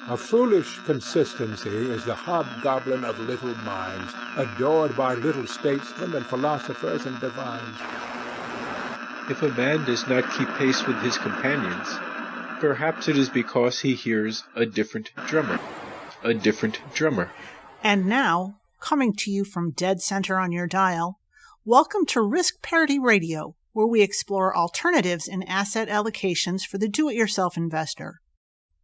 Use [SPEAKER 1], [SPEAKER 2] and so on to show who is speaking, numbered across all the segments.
[SPEAKER 1] A foolish consistency is the hobgoblin of little minds, adored by little statesmen and philosophers and divines.
[SPEAKER 2] If a man does not keep pace with his companions, perhaps it is because he hears a different drummer. A different drummer.
[SPEAKER 3] And now, coming to you from dead center on your dial, welcome to Risk Parity Radio, where we explore alternatives in asset allocations for the do-it-yourself investor.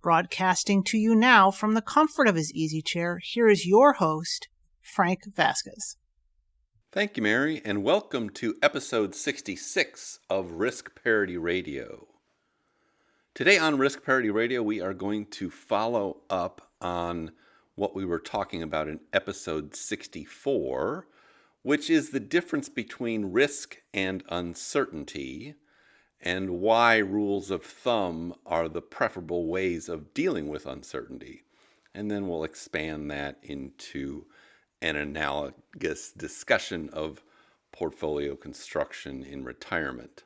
[SPEAKER 3] Broadcasting to you now from the comfort of his easy chair, here is your host, Frank Vasquez.
[SPEAKER 4] Thank you, Mary, and welcome to episode 66 of Risk Parity Radio. Today on Risk Parity Radio, we are going to follow up on what we were talking about in episode 64, which is the difference between risk and uncertainty, and why rules of thumb are the preferable ways of dealing with uncertainty. And then we'll expand that into an analogous discussion of portfolio construction in retirement.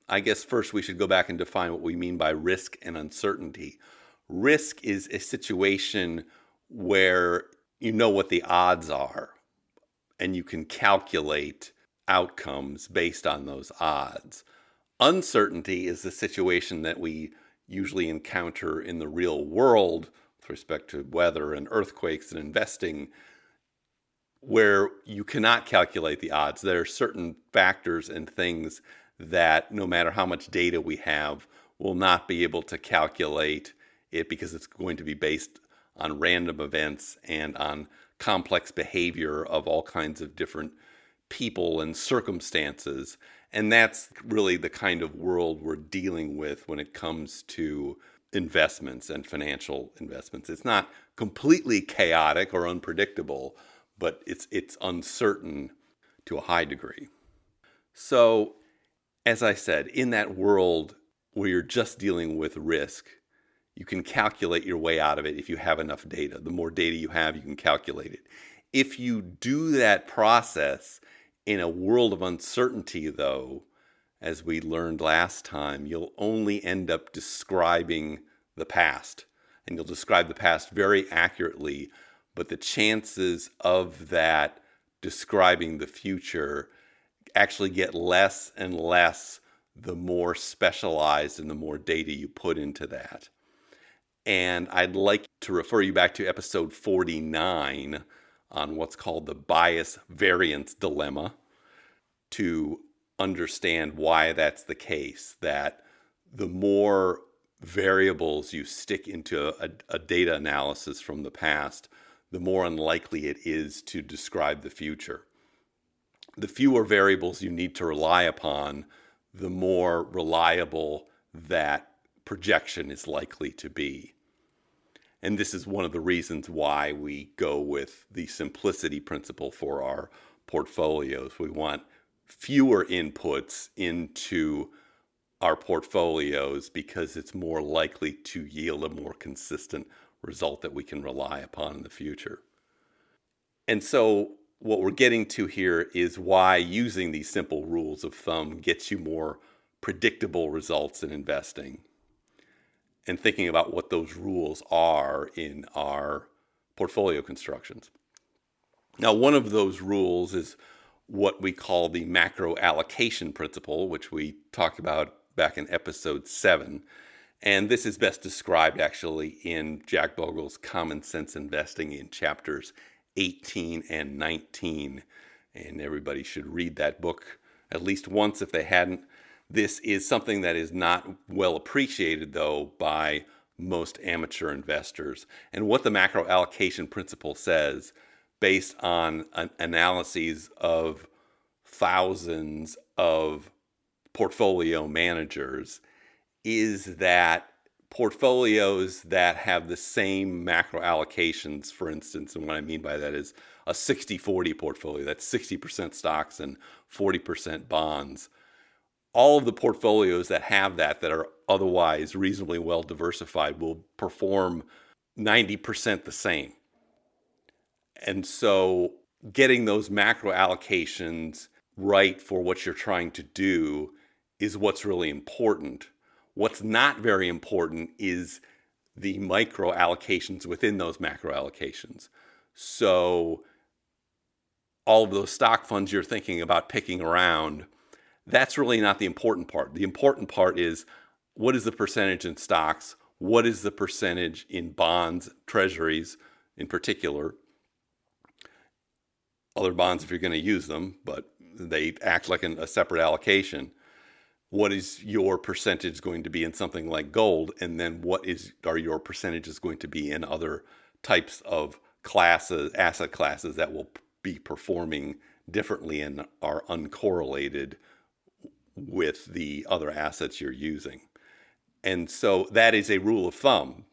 [SPEAKER 4] I guess first we should go back and define what we mean by risk and uncertainty. Risk is a situation where you know what the odds are, and you can calculate outcomes based on those odds. Uncertainty is the situation that we usually encounter in the real world with respect to weather and earthquakes and investing, where you cannot calculate the odds. There are certain factors and things that no matter how much data we have, will not be able to calculate it because it's going to be based on random events and on complex behavior of all kinds of different people and circumstances. And that's really the kind of world we're dealing with when it comes to investments and financial investments. It's not completely chaotic or unpredictable, but it's uncertain to a high degree. So, as I said, in that world where you're just dealing with risk, you can calculate your way out of it if you have enough data. The more data you have, you can calculate it. If you do that process in a world of uncertainty, though, as we learned last time, you'll only end up describing the past. And you'll describe the past very accurately, but the chances of that describing the future actually get less and less the more specialized and the more data you put into that. And I'd like to refer you back to episode 49 on what's called the bias variance dilemma to understand why that's the case, that the more variables you stick into a data analysis from the past, the more unlikely it is to describe the future. The fewer variables you need to rely upon, the more reliable that projection is likely to be. And this is one of the reasons why we go with the simplicity principle for our portfolios. We want fewer inputs into our portfolios because it's more likely to yield a more consistent result that we can rely upon in the future. And so what we're getting to here is why using these simple rules of thumb gets you more predictable results in investing, and thinking about what those rules are in our portfolio constructions. Now, one of those rules is what we call the macro allocation principle, which we talked about back in episode 7. And this is best described actually in Jack Bogle's Common Sense Investing in chapters 18 and 19. And everybody should read that book at least once if they hadn't. This is something that is not well appreciated, though, by most amateur investors. And what the macro allocation principle says, based on analyses of thousands of portfolio managers, is that portfolios that have the same macro allocations, for instance, and what I mean by that is a 60-40 portfolio, that's 60% stocks and 40% bonds. All of the portfolios that have that are otherwise reasonably well diversified will perform 90% the same. And so getting those macro allocations right for what you're trying to do is what's really important. What's not very important is the micro allocations within those macro allocations. So all of those stock funds you're thinking about picking around, that's really not the important part. The important part is, what is the percentage in stocks? What is the percentage in bonds, treasuries in particular? Other bonds if you're going to use them, but they act like a separate allocation. What is your percentage going to be in something like gold? And then are your percentages going to be in other types of classes, asset classes that will be performing differently and are uncorrelated with the other assets you're using? And so that is a rule of thumb,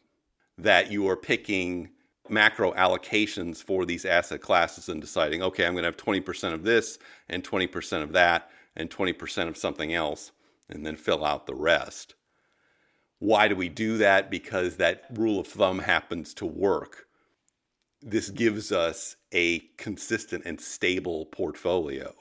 [SPEAKER 4] that you are picking macro allocations for these asset classes and deciding, okay, I'm going to have 20% of this and 20% of that and 20% of something else, and then fill out the rest. Why do we do that? Because that rule of thumb happens to work. This gives us a consistent and stable portfolio.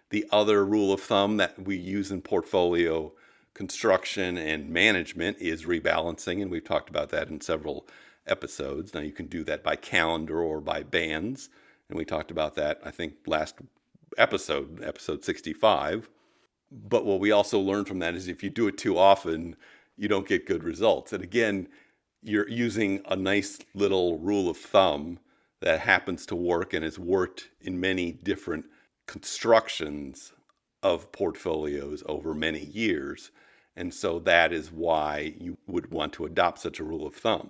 [SPEAKER 4] The other rule of thumb that we use in portfolio construction and management is rebalancing, and we've talked about that in several episodes. Now you can do that by calendar or by bands, and we talked about that, I think, last episode 65. But what we also learned from that is if you do it too often, you don't get good results. And again, you're using a nice little rule of thumb that happens to work and has worked in many different constructions of portfolios over many years. And so that is why you would want to adopt such a rule of thumb.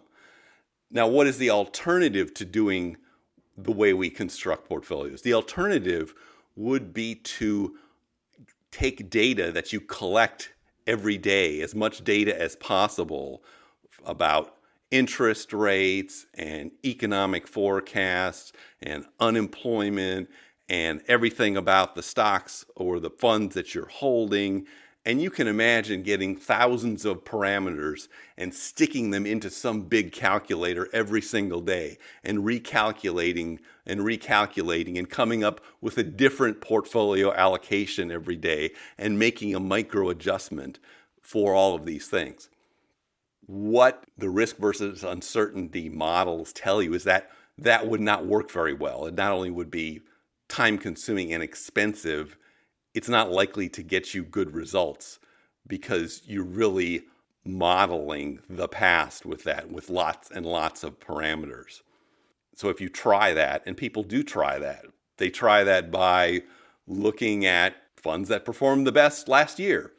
[SPEAKER 4] Now, what is the alternative to doing the way we construct portfolios? The alternative would be to take data that you collect every day, as much data as possible about interest rates and economic forecasts and unemployment and everything about the stocks or the funds that you're holding. And you can imagine getting thousands of parameters and sticking them into some big calculator every single day and recalculating and coming up with a different portfolio allocation every day and making a micro adjustment for all of these things. What the risk versus uncertainty models tell you is that that would not work very well. It not only would be time consuming and expensive, it's not likely to get you good results because you're really modeling the past with lots and lots of parameters. So if you try that, and people do try that, they try that by looking at funds that performed the best last year.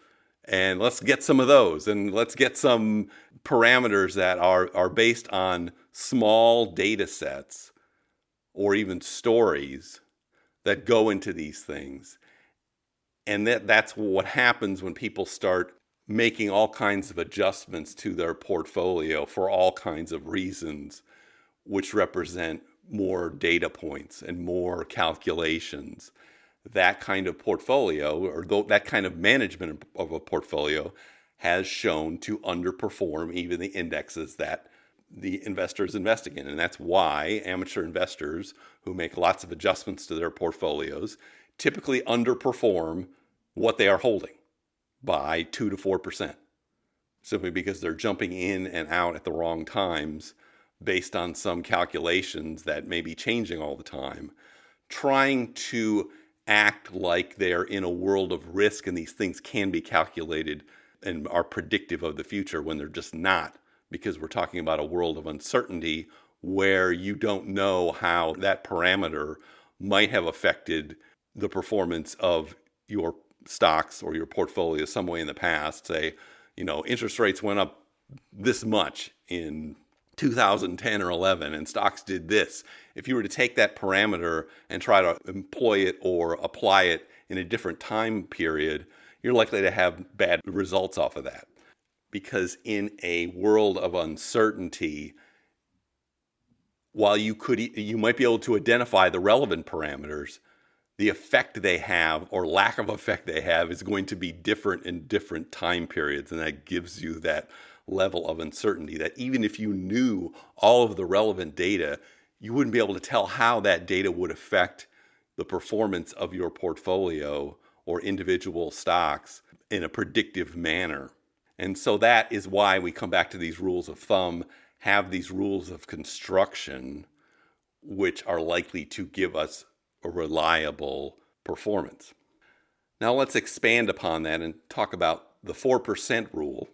[SPEAKER 4] And let's get some of those, and let's get some parameters that are based on small data sets or even stories that go into these things. And that's what happens when people start making all kinds of adjustments to their portfolio for all kinds of reasons, which represent more data points and more calculations. That kind of portfolio, or that kind of management of a portfolio, has shown to underperform even the indexes that the investor is investing in. And that's why amateur investors who make lots of adjustments to their portfolios typically underperform what they are holding by 2 to 4%, simply because they're jumping in and out at the wrong times based on some calculations that may be changing all the time, trying to act like they're in a world of risk and these things can be calculated and are predictive of the future when they're just not, because we're talking about a world of uncertainty where you don't know how that parameter might have affected the performance of your stocks or your portfolio some way in the past. Say, interest rates went up this much in 2010 or 11 and stocks did this. If you were to take that parameter and try to employ it or apply it in a different time period, you're likely to have bad results off of that. Because in a world of uncertainty, while you might be able to identify the relevant parameters, the effect they have or lack of effect they have is going to be different in different time periods. And that gives you that level of uncertainty that even if you knew all of the relevant data, you wouldn't be able to tell how that data would affect the performance of your portfolio or individual stocks in a predictive manner. And so that is why we come back to these rules of thumb, have these rules of construction, which are likely to give us a reliable performance. Now let's expand upon that and talk about the 4% rule,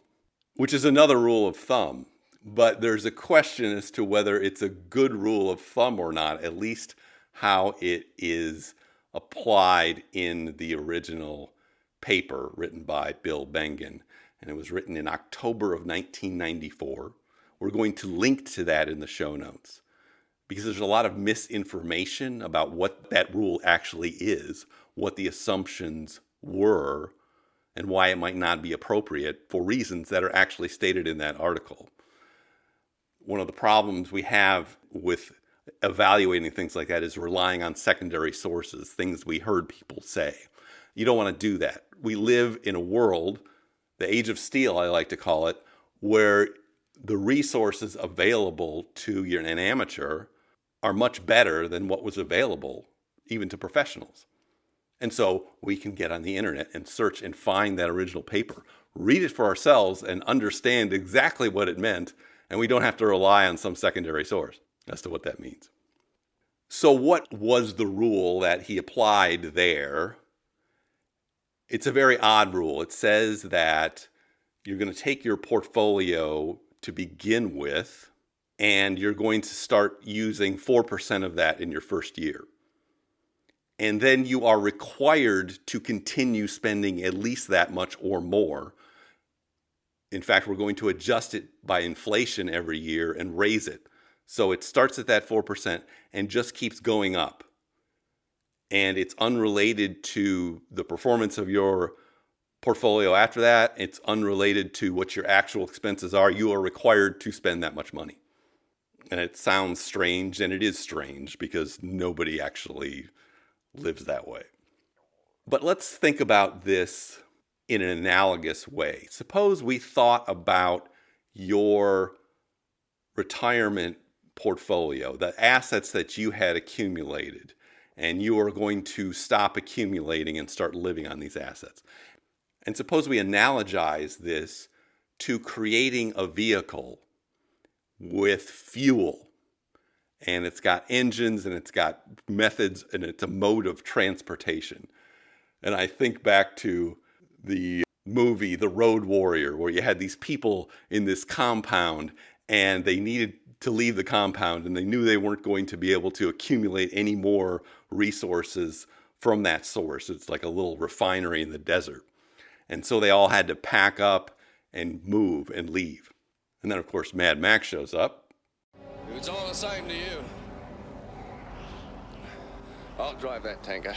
[SPEAKER 4] which is another rule of thumb. But there's a question as to whether it's a good rule of thumb or not, at least how it is applied in the original paper written by Bill Bengen. And it was written in October of 1994. We're going to link to that in the show notes because there's a lot of misinformation about what that rule actually is, what the assumptions were, and why it might not be appropriate for reasons that are actually stated in that article. One of the problems we have with evaluating things like that is relying on secondary sources, things we heard people say. You don't want to do that. We live in a world, the age of steel, I like to call it, where the resources available to an amateur are much better than what was available even to professionals. And so we can get on the internet and search and find that original paper, read it for ourselves and understand exactly what it meant, and we don't have to rely on some secondary source as to what that means. So what was the rule that he applied there? It's a very odd rule. It says that you're going to take your portfolio to begin with, and you're going to start using 4% of that in your first year. And then you are required to continue spending at least that much or more. In fact, we're going to adjust it by inflation every year and raise it. So it starts at that 4% and just keeps going up. And it's unrelated to the performance of your portfolio after that. It's unrelated to what your actual expenses are. You are required to spend that much money. And it sounds strange, and it is strange because nobody actually lives that way. But let's think about this in an analogous way. Suppose we thought about your retirement portfolio, the assets that you had accumulated, and you are going to stop accumulating and start living on these assets. And suppose we analogize this to creating a vehicle with fuel, and it's got engines and it's got methods and it's a mode of transportation. And I think back to the movie The Road Warrior, where you had these people in this compound and they needed to leave the compound and they knew they weren't going to be able to accumulate any more resources from that source. It's like a little refinery in the desert. And so they all had to pack up and move and leave. And then, of course, Mad Max shows up.
[SPEAKER 5] If it's all the same to you, I'll drive that tanker.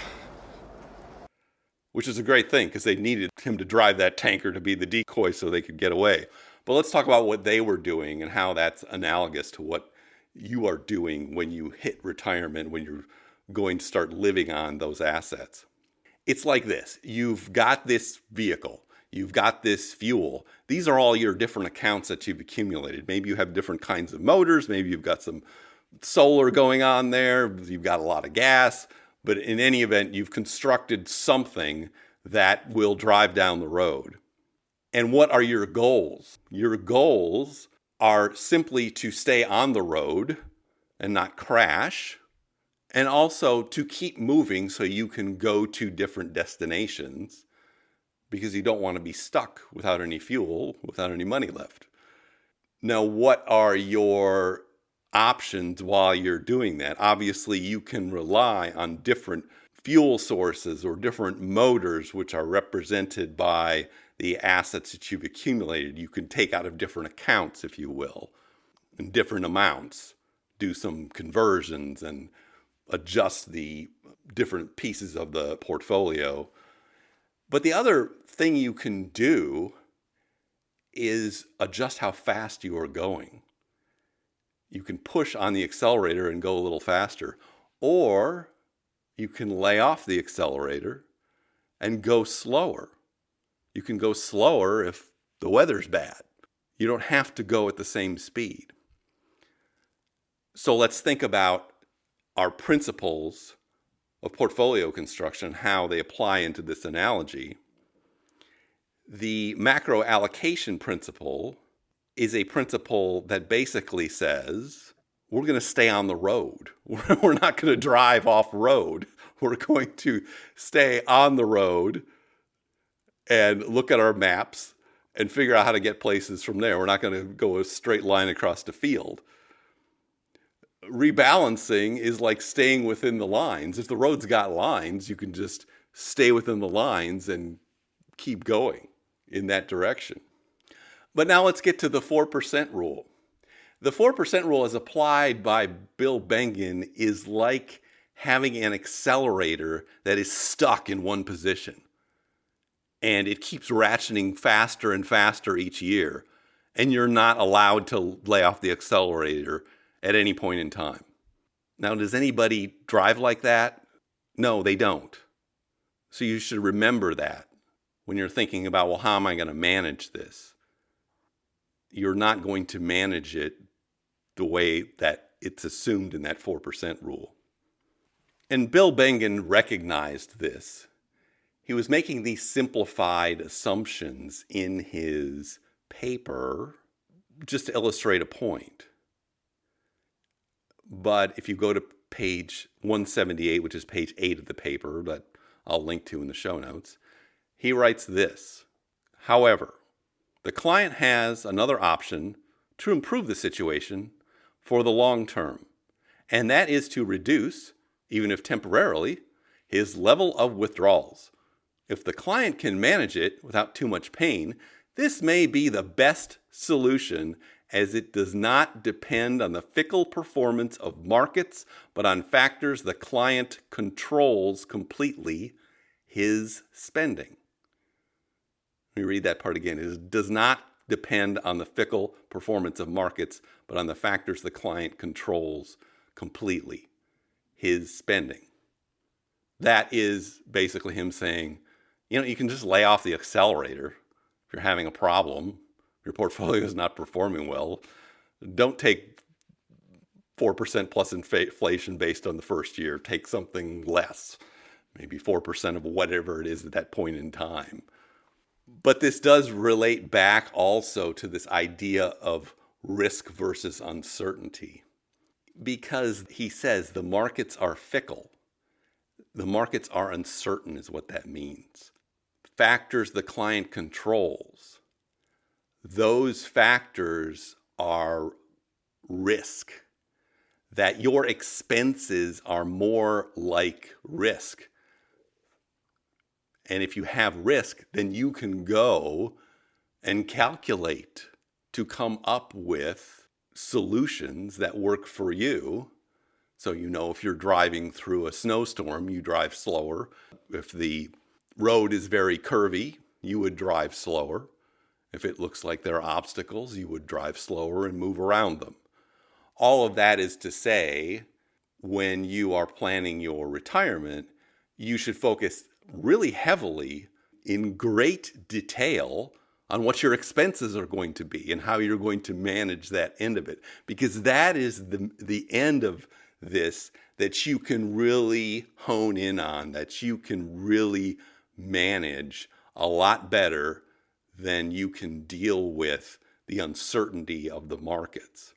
[SPEAKER 4] Which is a great thing because they needed him to drive that tanker to be the decoy so they could get away. But let's talk about what they were doing and how that's analogous to what you are doing when you hit retirement, when you're going to start living on those assets. It's like this. You've got this vehicle. You've got this fuel. These are all your different accounts that you've accumulated. Maybe you have different kinds of motors. Maybe you've got some solar going on there. You've got a lot of gas. But in any event, you've constructed something that will drive down the road. And what are your goals? Your goals are simply to stay on the road and not crash, and also to keep moving so you can go to different destinations because you don't want to be stuck without any fuel, without any money left. Now, what are your options while you're doing that? Obviously, you can rely on different fuel sources or different motors, which are represented by the assets that you've accumulated. You can take out of different accounts, if you will, in different amounts, do some conversions and adjust the different pieces of the portfolio. But the other thing you can do is adjust how fast you are going. You can push on the accelerator and go a little faster, or you can lay off the accelerator and go slower. You can go slower if the weather's bad. You don't have to go at the same speed. So let's think about our principles of portfolio construction, how they apply into this analogy. The macro allocation principle is a principle that basically says we're going to stay on the road. We're not going to drive off road. We're going to stay on the road and look at our maps and figure out how to get places from there. We're not going to go a straight line across the field. Rebalancing is like staying within the lines. If the road's got lines, you can just stay within the lines and keep going in that direction. But now let's get to the 4% rule. The 4% rule, as applied by Bill Bengen, is like having an accelerator that is stuck in one position. And it keeps ratcheting faster and faster each year. And you're not allowed to lay off the accelerator at any point in time. Now, does anybody drive like that? No, they don't. So you should remember that when you're thinking about, well, how am I going to manage this? You're not going to manage it the way that it's assumed in that 4% rule. And Bill Bengen recognized this. He was making these simplified assumptions in his paper just to illustrate a point. But if you go to page 178, which is page 8 of the paper that I'll link to in the show notes, he writes this: however, the client has another option to improve the situation for the long term, and that is to reduce, even if temporarily, his level of withdrawals. If the client can manage it without too much pain, this may be the best solution, as it does not depend on the fickle performance of markets, but on factors the client controls completely: his spending. Let me read that part again. It does not depend on the fickle performance of markets, but on the factors the client controls completely: his spending. That is basically him saying, you can just lay off the accelerator if you're having a problem, your portfolio is not performing well. Don't take 4% plus inflation based on the first year. Take something less, maybe 4% of whatever it is at that point in time. But this does relate back also to this idea of risk versus uncertainty, because he says the markets are fickle. The markets are uncertain is what that means. Factors the client controls. Those factors are risk. That your expenses are more like risk. And if you have risk, then you can go and calculate to come up with solutions that work for you. So if you're driving through a snowstorm, you drive slower. If the road is very curvy, you would drive slower. If it looks like there are obstacles, you would drive slower and move around them. All of that is to say, when you are planning your retirement, you should focus really heavily in great detail on what your expenses are going to be and how you're going to manage that end of it. Because that is the end of this that you can really hone in on, that you can really manage a lot better than you can deal with the uncertainty of the markets.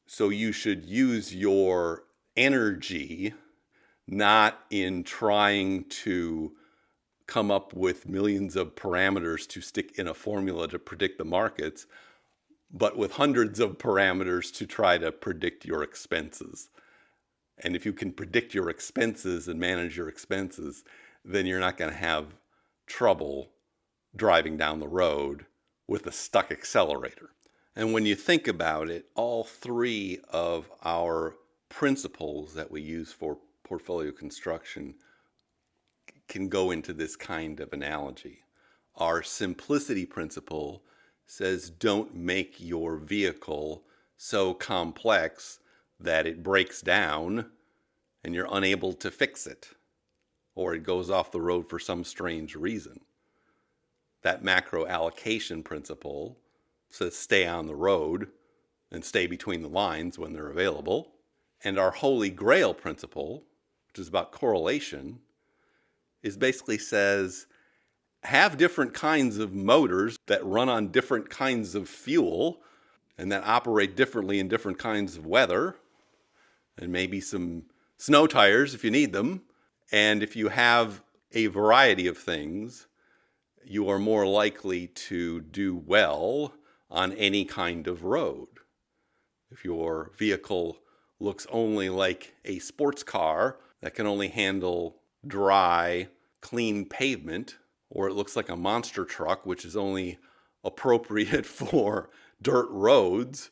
[SPEAKER 4] So you should use your energy not in trying to come up with millions of parameters to stick in a formula to predict the markets, but with hundreds of parameters to try to predict your expenses. And if you can predict your expenses and manage your expenses, then you're not going to have trouble driving down the road with a stuck accelerator. And when you think about it, all three of our principles that we use for portfolio construction can go into this kind of analogy. Our simplicity principle says don't make your vehicle so complex that it breaks down and you're unable to fix it, or it goes off the road for some strange reason. That macro allocation principle says stay on the road and stay between the lines when they're available. And our Holy Grail principle, which is about correlation, is basically says have different kinds of motors that run on different kinds of fuel and that operate differently in different kinds of weather, and maybe some snow tires if you need them. And if you have a variety of things, you are more likely to do well on any kind of road. If your vehicle looks only like a sports car that can only handle dry, clean pavement, or it looks like a monster truck, which is only appropriate for dirt roads,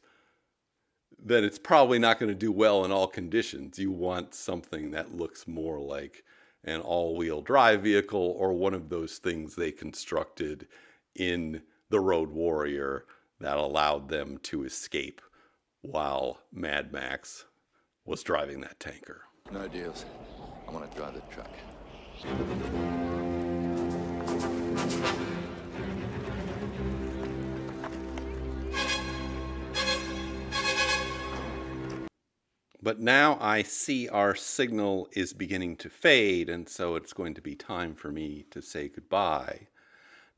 [SPEAKER 4] then it's probably not going to do well in all conditions. You want something that looks more like an all-wheel drive vehicle or one of those things they constructed in The Road Warrior that allowed them to escape while Mad Max was driving that tanker.
[SPEAKER 5] No deals. I want to drive the truck.
[SPEAKER 4] But now I see our signal is beginning to fade, and so it's going to be time for me to say goodbye.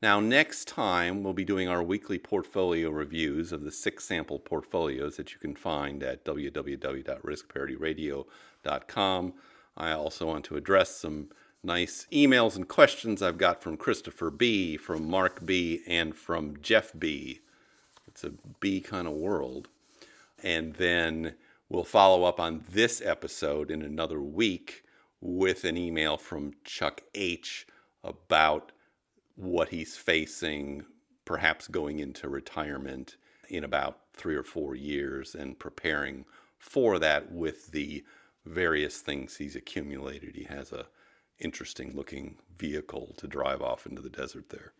[SPEAKER 4] Now, next time, we'll be doing our weekly portfolio reviews of the 6 sample portfolios that you can find at www.riskparityradio.com. I also want to address some nice emails and questions I've got from Christopher B., from Mark B., and from Jeff B. It's a B kind of world. And then we'll follow up on this episode in another week with an email from Chuck H. about what he's facing, perhaps going into retirement in about 3 or 4 years and preparing for that with the various things he's accumulated. He has a interesting looking vehicle to drive off into the desert there.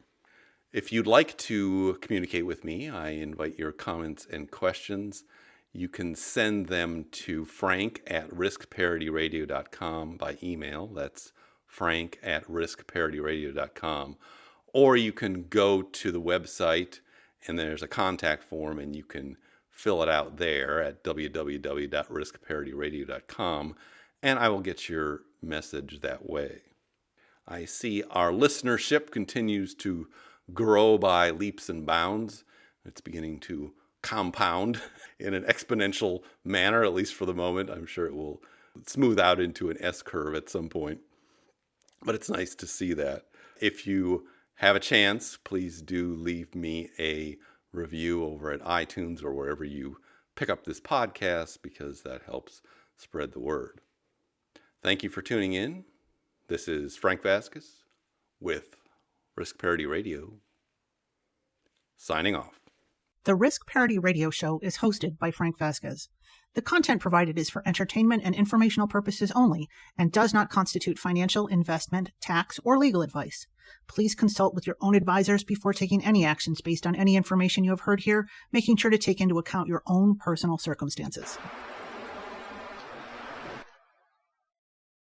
[SPEAKER 4] If you'd like to communicate with me, I invite your comments and questions. You can send them to frank@riskparityradio.com by email. That's frank@riskparityradio.com. Or you can go to the website and there's a contact form and you can fill it out there at www.riskparityradio.com, and I will get your message that way. I see our listenership continues to grow by leaps and bounds. It's beginning to compound in an exponential manner, at least for the moment. I'm sure it will smooth out into an S-curve at some point. But it's nice to see that. If you have a chance, please do leave me a review over at iTunes or wherever you pick up this podcast, because that helps spread the word. Thank you for tuning in. This is Frank Vasquez with Risk Parity Radio, signing off.
[SPEAKER 3] The Risk Parity Radio Show is hosted by Frank Vasquez. The content provided is for entertainment and informational purposes only and does not constitute financial, investment, tax, or legal advice. Please consult with your own advisors before taking any actions based on any information you have heard here, making sure to take into account your own personal circumstances.